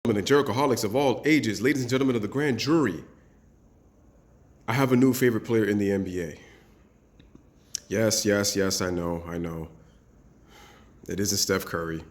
The Jerichoholics of all ages, ladies and gentlemen of the grand jury, I have a new favorite player in the NBA. Yes, I know. It isn't Steph Curry.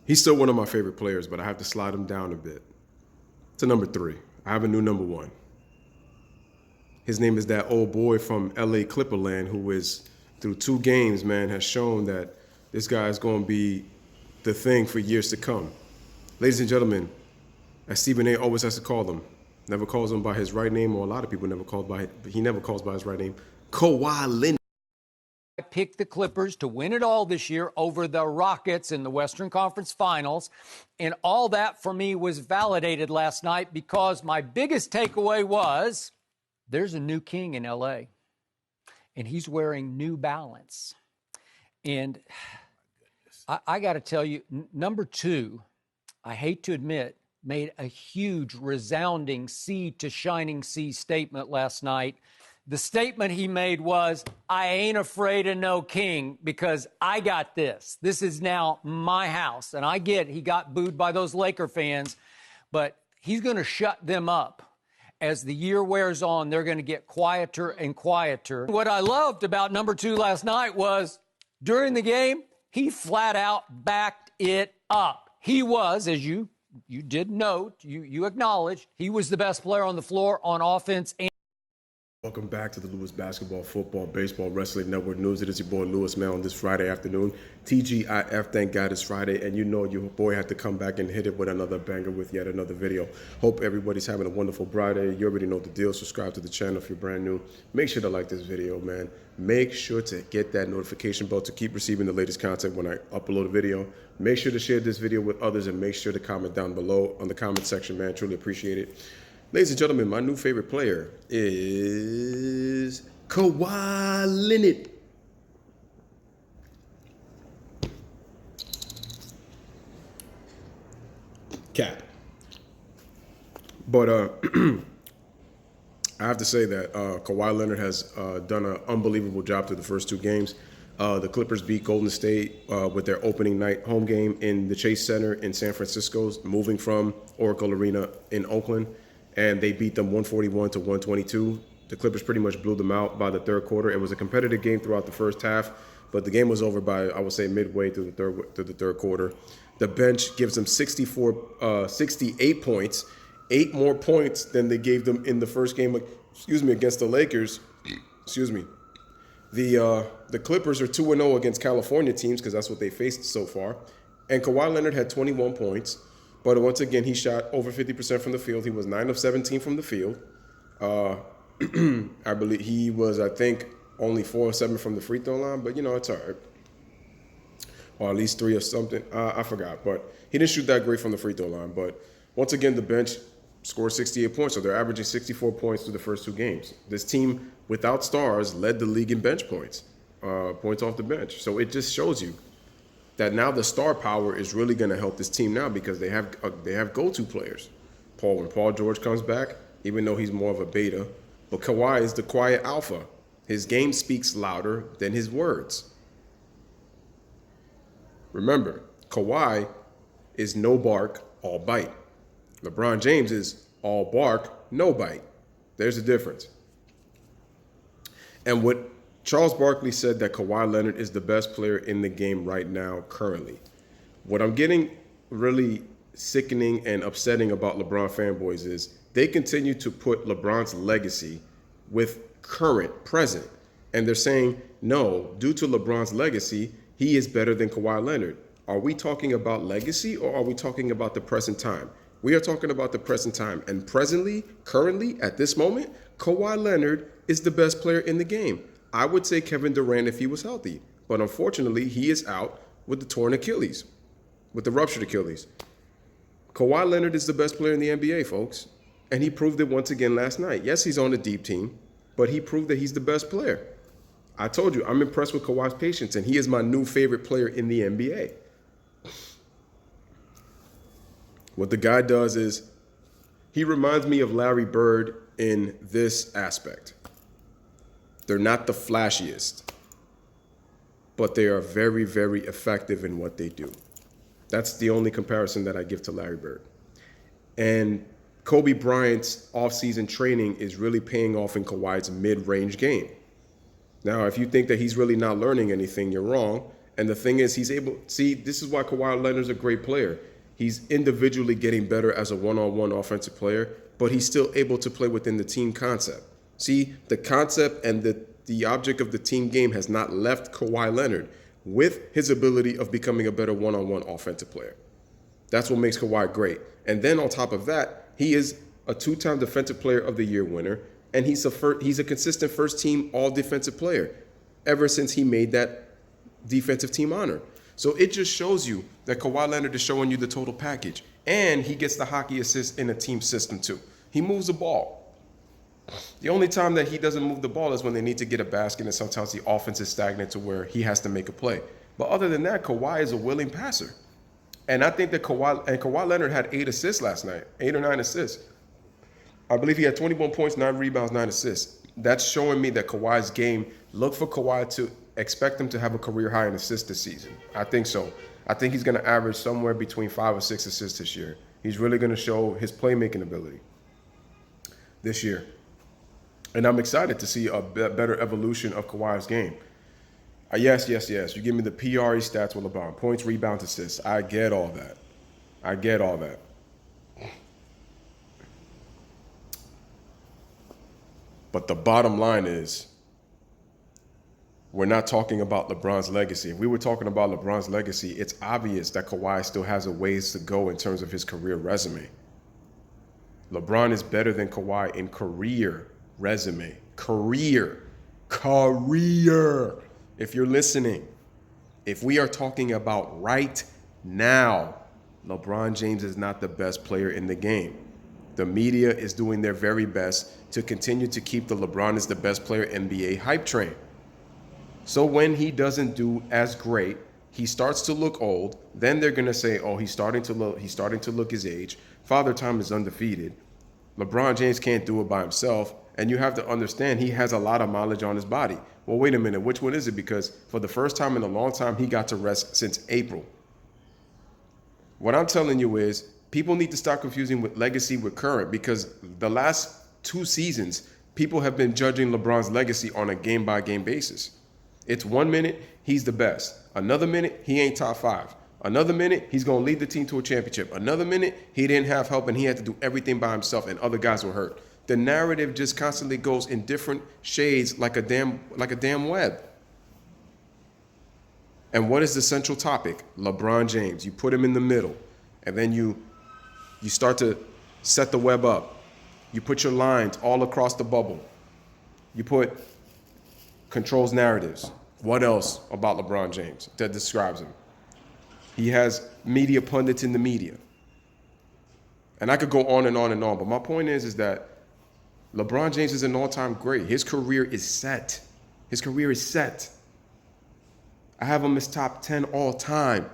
He's still one of my favorite players, but I have to slide him down a bit to number 3. I have a new number 1. His name is that old boy from LA Clipperland who is, through 2 games, man, has shown that this guy is going to be the thing for years to come. Ladies and gentlemen, as Stephen A. always has to call him, never calls him by his right name, or a lot of people never call by, he never calls by his right name, Kawhi Leonard. I picked the Clippers to win it all this year over the Rockets in the Western Conference Finals. And all that for me was validated last night because my biggest takeaway was there's a new king in LA and he's wearing New Balance. And I got to tell you, number 2, I hate to admit, made a huge resounding sea to shining sea statement last night. The statement he made was, I ain't afraid of no king because I got this. This is now my house. And I get he got booed by those Laker fans, but he's going to shut them up. As the year wears on, they're going to get quieter and quieter. What I loved about number 2 last night was during the game, he flat out backed it up. He was, as you did note, you acknowledged, he was the best player on the floor on offense. Welcome back to the Lewis Basketball, Football, Baseball, Wrestling Network News. It is your boy Lewis Mel on this Friday afternoon. TGIF, thank God it's Friday, and you know your boy had to come back and hit it with another banger with yet another video. Hope everybody's having a wonderful Friday. You already know the deal. Subscribe to the channel if you're brand new. Make sure to like this video, man. Make sure to get that notification bell to keep receiving the latest content when I upload a video. Make sure to share this video with others and make sure to comment down below on the comment section, man. Truly appreciate it. Ladies and gentlemen, my new favorite player is Kawhi Leonard. Cap. But I have to say that Kawhi Leonard has done an unbelievable job through the first 2 games. The Clippers beat Golden State with their opening night home game in the Chase Center in San Francisco, moving from Oracle Arena in Oakland. And they beat them 141 to 122. The Clippers pretty much blew them out by the 3rd quarter. It was a competitive game throughout the first half, but the game was over by, I would say, midway through the third quarter. The bench gives them 68 points, 8 more points than they gave them in the first game, against the Lakers. The Clippers are 2-0 against California teams because that's what they faced so far. And Kawhi Leonard had 21 points. But once again, he shot over 50% from the field. He was 9 of 17 from the field. I believe he was, only 4 of 7 from the free throw line. But, it's all right. Or at least 3 or something. I forgot. But he didn't shoot that great from the free throw line. But once again, the bench scored 68 points. So they're averaging 64 points through the first 2 games. This team, without stars, led the league in bench points. Points off the bench. So it just shows you that now the star power is really going to help this team now because they have go-to players. When Paul George comes back, even though he's more of a beta, but Kawhi is the quiet alpha. His game speaks louder than his words. Remember, Kawhi is no bark, all bite. LeBron James is all bark, no bite. There's a difference. And what Charles Barkley said that Kawhi Leonard is the best player in the game right now, currently. What I'm getting really sickening and upsetting about LeBron fanboys is they continue to put LeBron's legacy with present. And they're saying, no, due to LeBron's legacy, he is better than Kawhi Leonard. Are we talking about legacy or are we talking about the present time? We are talking about the present time. And currently, at this moment, Kawhi Leonard is the best player in the game. I would say Kevin Durant if he was healthy, but unfortunately he is out with the torn Achilles, with the ruptured Achilles. Kawhi Leonard is the best player in the NBA, folks, and he proved it once again last night. Yes, he's on the deep team, but he proved that he's the best player. I told you, I'm impressed with Kawhi's patience, and he is my new favorite player in the NBA. What the guy does is he reminds me of Larry Bird in this aspect. They're not the flashiest, but they are very, very effective in what they do. That's the only comparison that I give to Larry Bird. And Kobe Bryant's offseason training is really paying off in Kawhi's mid-range game. Now, if you think that he's really not learning anything, you're wrong. And the thing is, he's able, see, this is why Kawhi Leonard's a great player. He's individually getting better as a one-on-one offensive player, but he's still able to play within the team concept. See, the concept and the object of the team game has not left Kawhi Leonard with his ability of becoming a better one-on-one offensive player. That's what makes Kawhi great. And then on top of that, he is a two-time Defensive Player of the Year winner, and he's a consistent first-team all-defensive player ever since he made that defensive team honor. So it just shows you that Kawhi Leonard is showing you the total package. And he gets the hockey assist in a team system too. He moves the ball. The only time that he doesn't move the ball is when they need to get a basket and sometimes the offense is stagnant to where he has to make a play. But other than that, Kawhi is a willing passer. And I think that Kawhi Leonard had 8 assists last night, 8 or 9 assists. I believe he had 21 points, 9 rebounds, 9 assists. That's showing me that Kawhi's game, look for Kawhi to expect him to have a career high in assists this season. I think so. I think he's going to average somewhere between 5 or 6 assists this year. He's really going to show his playmaking ability this year. And I'm excited to see a better evolution of Kawhi's game. Yes. You give me the PRE stats with LeBron. Points, rebounds, assists. I get all that. But the bottom line is, we're not talking about LeBron's legacy. If we were talking about LeBron's legacy, it's obvious that Kawhi still has a ways to go in terms of his career resume. LeBron is better than Kawhi in career resume. Career. If you're listening, if we are talking about right now, LeBron James is not the best player in the game. The media is doing their very best to continue to keep the LeBron is the best player NBA hype train. So when he doesn't do as great, he starts to look old, then they're going to say, oh, he's starting to look his age. Father Time is undefeated. LeBron James can't do it by himself. And you have to understand he has a lot of mileage on his body. Well, wait a minute. Which one is it? Because for the first time in a long time, he got to rest since April. What I'm telling you is people need to stop confusing with legacy with current, because the last 2 seasons, people have been judging LeBron's legacy on a game-by-game basis. It's 1 minute, he's the best. Another minute, he ain't top 5. Another minute, he's going to lead the team to a championship. Another minute, he didn't have help and he had to do everything by himself and other guys were hurt. The narrative just constantly goes in different shades like a damn web. And what is the central topic? LeBron James. You put him in the middle, and then you start to set the web up. You put your lines all across the bubble. You put controls narratives. What else about LeBron James that describes him? He has media pundits in the media. And I could go on and on and on, but my point is that LeBron James is an all-time great. His career is set. I have him as top 10 all time.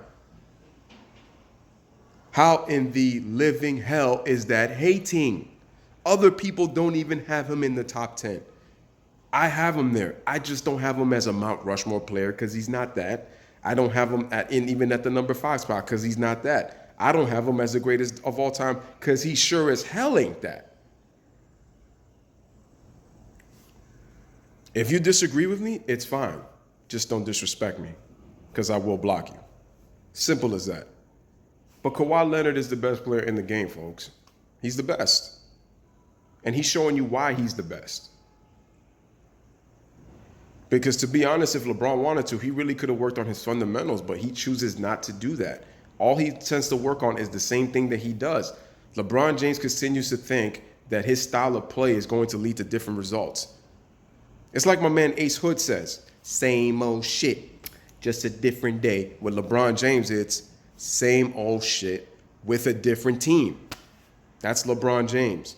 How in the living hell is that hating? Other people don't even have him in the top 10. I have him there. I just don't have him as a Mount Rushmore player because he's not that. I don't have him even at the number 5 spot because he's not that. I don't have him as the greatest of all time because he sure as hell ain't that. If you disagree with me, it's fine. Just don't disrespect me because I will block you. Simple as that. But Kawhi Leonard is the best player in the game, folks. He's the best. And he's showing you why he's the best. Because to be honest, if LeBron wanted to, he really could have worked on his fundamentals, but he chooses not to do that. All he tends to work on is the same thing that he does. LeBron James continues to think that his style of play is going to lead to different results. It's like my man Ace Hood says, same old shit, just a different day. With LeBron James, it's same old shit with a different team. That's LeBron James.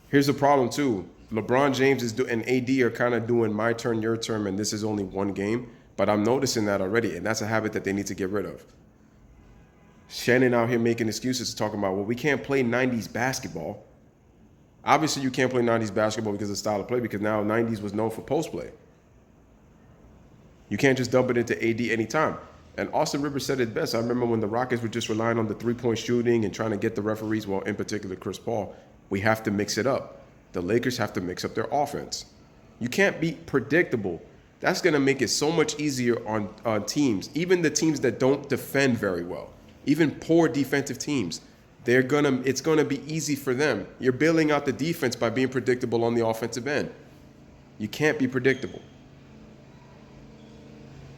Here's the problem too. LeBron James and AD are kind of doing my turn, your turn, and this is only one game. But I'm noticing that already, and that's a habit that they need to get rid of. Shannon out here making excuses, talking about, well, we can't play 90s basketball. Obviously, you can't play 90s basketball because of the style of play, because now 90s was known for post play. You can't just dump it into AD anytime. And Austin Rivers said it best. I remember when the Rockets were just relying on the three-point shooting and trying to get the referees, well, in particular Chris Paul, we have to mix it up. The Lakers have to mix up their offense. You can't be predictable. That's going to make it so much easier on teams, even the teams that don't defend very well, even poor defensive teams. It's going to be easy for them. You're bailing out the defense by being predictable on the offensive end. You can't be predictable.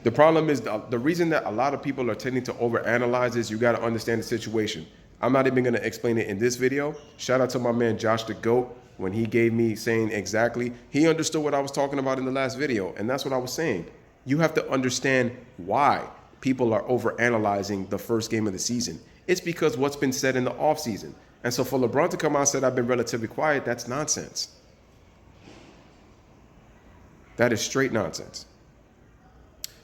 The problem is the reason that a lot of people are tending to overanalyze is you got to understand the situation. I'm not even going to explain it in this video. Shout out to my man Josh the GOAT when he gave me saying exactly. He understood what I was talking about in the last video, and that's what I was saying. You have to understand why people are overanalyzing the first game of the season. It's because what's been said in the offseason. And so for LeBron to come out and say I've been relatively quiet, that's nonsense. That is straight nonsense.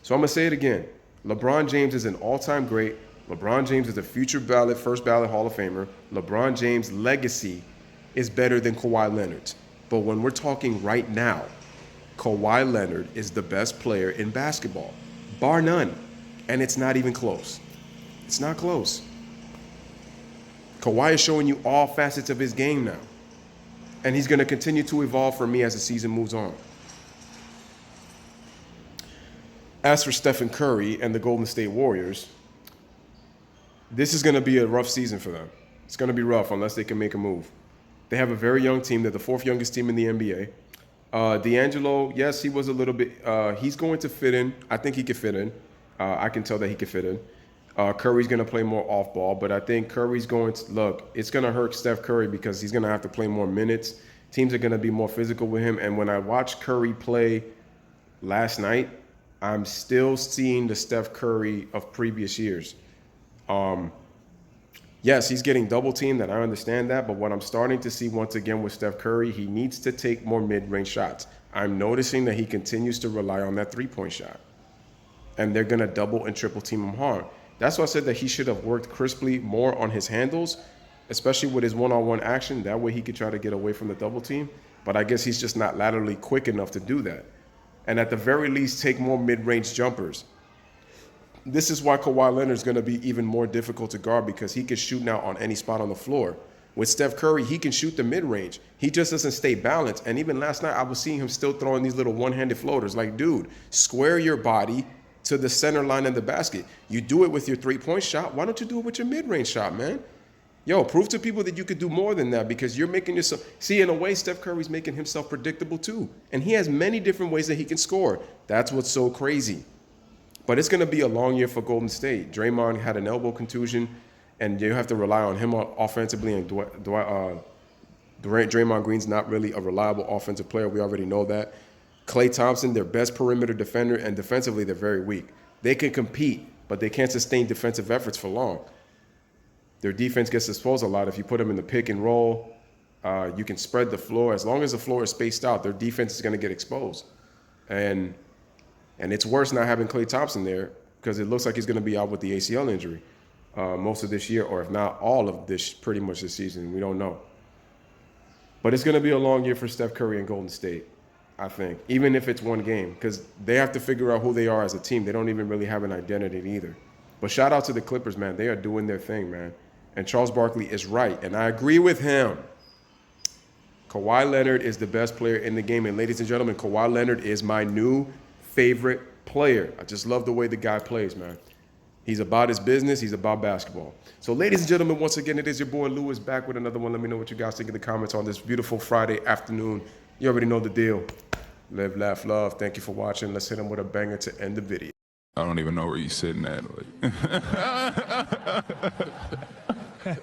So I'm going to say it again. LeBron James is an all-time great. LeBron James is a future first ballot Hall of Famer. LeBron James' legacy is better than Kawhi Leonard's. But when we're talking right now, Kawhi Leonard is the best player in basketball, bar none. And it's not even close. It's not close. Kawhi is showing you all facets of his game now. And he's going to continue to evolve for me as the season moves on. As for Stephen Curry and the Golden State Warriors, this is going to be a rough season for them. It's going to be rough unless they can make a move. They have a very young team. They're the fourth youngest team in the NBA. D'Angelo, yes, he was a little bit, he's going to fit in. I think he could fit in. I can tell that he could fit in. Curry's going to play more off ball, but I think Curry's going to, look, it's going to hurt Steph Curry because he's going to have to play more minutes. Teams are going to be more physical with him. And when I watched Curry play last night, I'm still seeing the Steph Curry of previous years. Yes, he's getting double teamed, and I understand that. But what I'm starting to see once again with Steph Curry, he needs to take more mid-range shots. I'm noticing that he continues to rely on that three-point shot. And they're going to double and triple team him hard. That's why I said that he should have worked crisply more on his handles, especially with his one-on-one action. That way he could try to get away from the double team. But I guess he's just not laterally quick enough to do that. And at the very least, take more mid-range jumpers. This is why Kawhi Leonard is going to be even more difficult to guard because he can shoot now on any spot on the floor. With Steph Curry, he can shoot the mid-range. He just doesn't stay balanced. And even last night, I was seeing him still throwing these little one-handed floaters. Like, dude, square your body to the center line of the basket. You do it with your three-point shot. Why don't you do it with your mid-range shot, man? Yo, prove to people that you could do more than that because you're making yourself... See, in a way, Steph Curry's making himself predictable too. And he has many different ways that he can score. That's what's so crazy. But it's going to be a long year for Golden State. Draymond had an elbow contusion, and you have to rely on him offensively. And Draymond Green's not really a reliable offensive player. We already know that. Klay Thompson, their best perimeter defender, and defensively, they're very weak. They can compete, but they can't sustain defensive efforts for long. Their defense gets exposed a lot. If you put them in the pick and roll, you can spread the floor. As long as the floor is spaced out, their defense is going to get exposed. And it's worse not having Klay Thompson there because it looks like he's going to be out with the ACL injury most of this year, or if not all of this, pretty much this season. We don't know. But it's going to be a long year for Steph Curry and Golden State, I think, even if it's one game, because they have to figure out who they are as a team. They don't even really have an identity either. But shout out to the Clippers, man. They are doing their thing, man. And Charles Barkley is right, and I agree with him. Kawhi Leonard is the best player in the game. And ladies and gentlemen, Kawhi Leonard is my new favorite player. I just love the way the guy plays, man. He's about his business. He's about basketball. So ladies and gentlemen, once again, it is your boy Lewis back with another one. Let me know what you guys think in the comments on this beautiful Friday afternoon. You already know the deal. Live, laugh, love. Thank you for watching. Let's hit him with a banger to end the video. I don't even know where you're sitting at.